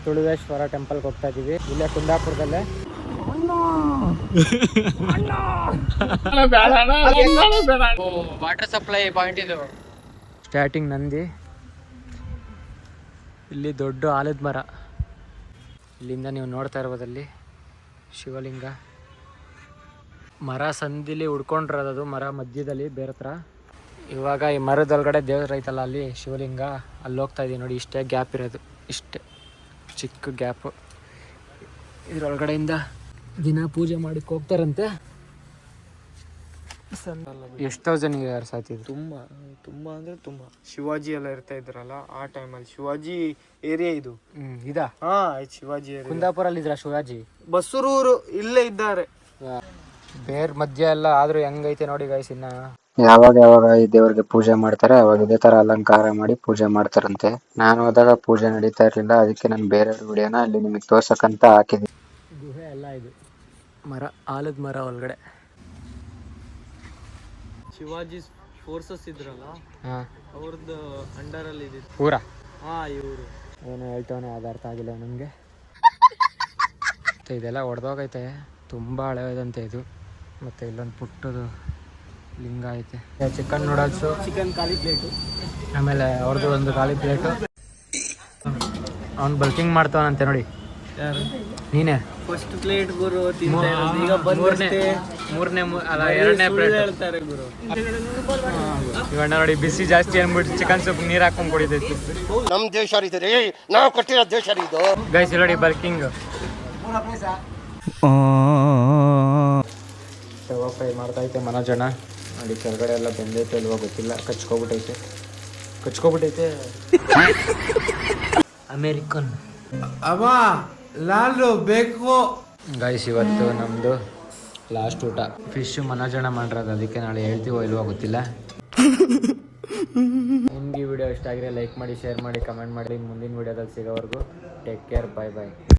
ತುಳುವೇಶ್ವರ ಟೆಂಪಲ್ಗೆ ಹೋಗ್ತಾ ಇದೀವಿ, ಇಲ್ಲೇ ಕುಂದಾಪುರದಲ್ಲೇ. ವಾಟರ್ ಸಪ್ಲೈ ಪಾಯಿಂಟ್ ಇದು. ಸ್ಟಾರ್ಟಿಂಗ್ ನಂದಿ, ಇಲ್ಲಿ ದೊಡ್ಡ ಆಲದ ಮರ, ಇಲ್ಲಿಂದ ನೀವು ನೋಡ್ತಾ ಇರ್ಬೋದಲ್ಲಿ ಶಿವಲಿಂಗ. ಮರ ಸಂದಿಲಿ ಉಡ್ಕೊಂಡಿರೋದು, ಮರ ಮಧ್ಯದಲ್ಲಿ ಬೇರೆ ಹತ್ರ. ಇವಾಗ ಈ ಮರದೊಳಗಡೆ ದೇವ್ರ ಐತಲ್ಲ, ಅಲ್ಲಿ ಶಿವಲಿಂಗ, ಅಲ್ಲಿ ಹೋಗ್ತಾ ಇದೀವಿ ನೋಡಿ. ಇಷ್ಟೇ ಗ್ಯಾಪ್ ಇರೋದು, ಇಷ್ಟೇ ಚಿಕ್ಕ ಗ್ಯಾಪು. ಇದ್ರೊಳಗಡೆಯಿಂದ ದಿನ ಪೂಜೆ ಮಾಡಕ್ಕೆ ಹೋಗ್ತಾರಂತೆ. ಎಷ್ಟೋ ಜನಿಗೆ ಸಾಯ್ತಿದ್ರು. ತುಂಬಾ ಅಂದ್ರೆ ತುಂಬಾ. ಶಿವಾಜಿ ಎಲ್ಲ ಇರ್ತಾ ಇದ್ರಲ್ಲ ಆ ಟೈಮಲ್ಲಿ, ಶಿವಾಜಿ ಏರಿಯಾ ಇದು. ಇದಾ? ಹಾ, ಶಿವಾಜಿ ಏರಿಯಾ. ಕುಂದಾಪುರಲ್ಲಿ ಇದ್ರ ಶಿವಾಜಿ? ಬಸರೂರು ಇಲ್ಲೇ ಇದ್ದಾರೆ. ಬೇರ್ ಮಧ್ಯ ಎಲ್ಲ ಆದ್ರೂ ಹೆಂಗೈತೆ ನೋಡಿ ಗೈಸ್. ಇನ್ನ ಯಾವಾಗ ಈ ದೇವರಿಗೆ ಪೂಜೆ ಮಾಡ್ತಾರೆ ಅವಾಗ ಇದೇ ತರ ಅಲಂಕಾರ ಮಾಡಿ ಪೂಜೆ ಮಾಡ್ತಾರಂತೆ. ನಾನು ಹೋದಾಗ ಪೂಜೆ ನಡೀತಾ ಇರ್ಲಿಲ್ಲ, ಅದಕ್ಕೆ ನಾನು ಬೇರೆ ವಿಡಿಯೋನ ಅಲ್ಲಿ ನಿಮಗೆ ತೋರ್ಸಕ್ಕಂತ ಹಾಕಿದ್ದೀನಿ. ಗುಹೆ ಎಲ್ಲ ಇದು, ಮರ, ಆಲದ ಮರ ಒಳಗಡೆ. ಶಿವಾಜಿ ಫೋರ್ಸಸ್ ಇದ್ರಲ್ಲ, ಅವ್ರದ್ದು ಅಂಡರ್ ಅಲ್ಲಿ ಇದೆ ಪೂರ. ಹಾ, ಇವರು ಏನೋ ಹೇಳ್ತವನೆ, ಅದು ಅರ್ಥ ಆಗಿಲ್ಲ ನಮಗೆ. ಇದೆಲ್ಲ ಒಡೆದೋಗೈತೆ, ತುಂಬಾ ಹಳೆಯದಂತೆ ಇದು. ಮತ್ತೆ ಇಲ್ಲೊಂದು ಪುಟ್ಟದು ಲಿಂಗ ಐತೆ. ಚಿಕನ್ ನೂಡಲ್ಸು, ಚಿಕನ್ ಖಾಲಿ ಪ್ಲೇಟು, ಆಮೇಲೆ ಅವ್ರದ್ದು ಒಂದು ಖಾಲಿ ಪ್ಲೇಟು. ಅವ್ನು ಬಲ್ಕಿಂಗ್ ಮಾಡ್ತಾವನಂತೆ ನೋಡಿ. ಯಾರು? ನೀನೇ ಫಸ್ಟ್ ಪ್ಲೇಟ್ ಗುರು ತಿಂತಾ ಇರೋದು. ಈಗ ಮೂರನೇ ಅಲ್ಲ, ಎರಡನೇ ಪ್ಲೇಟ್ ಹೇಳ್ತಾರೆ ಗುರು. ಇವಾಗ ನೋಡಿ, ಬಿಸಿ ಜಾಸ್ತಿ ಅಂದ್ಬಿಟ್ಟು ಚಿಕನ್ ಸೂಪ್ ನೀರು ಹಾಕೊಂಡು ಕುಡಿದೈತಿ. ನಮ್ ದೇಶ ರೀ, ನಾವು ಕೊಟ್ಟಿರೋ ದೇಶ ಇದು. ಗೈಸ್ ನೋಡಿ ಬಲ್ಕಿಂಗ್. ತವಾ ಫ್ರೈ ಮಾಡ್ತಾ ಐತೆ ಮನೋಜನ ನೋಡಿ. ಕೆಳಗಡೆ ಎಲ್ಲ ಬೆಂದೈತೆ ಅಲ್ವಾ ಗೊತ್ತಿಲ್ಲ, ಕಚ್ಕೊಬಿಟ್ಟೈತೆ. ಅಮೇರಿಕನ್ ಅವ ಲಾಲು ಬೇಕು. ಗೈಸ್ ಇವತ್ತು ನಮ್ಮದು ಲಾಸ್ಟ್ ಊಟ. ಫಿಶ್ ಮನೋಜನ ಮಾಡಿರೋದು, ಅದಕ್ಕೆ ನಾಳೆ ಹೇಳ್ತೀವೋ ಇಲ್ವೋ ಗೊತ್ತಿಲ್ಲ. ನಿಮ್ಗೆ ಈ ವಿಡಿಯೋ ಇಷ್ಟ ಆಗಿದ್ರೆ ಲೈಕ್ ಮಾಡಿ, ಶೇರ್ ಮಾಡಿ, ಕಮೆಂಟ್ ಮಾಡಿ. ಮುಂದಿನ ವಿಡಿಯೋದಲ್ಲಿ ಸಿಗೋವರೆಗೂ ಟೇಕ್ ಕೇರ್, ಬಾಯ್ ಬಾಯ್.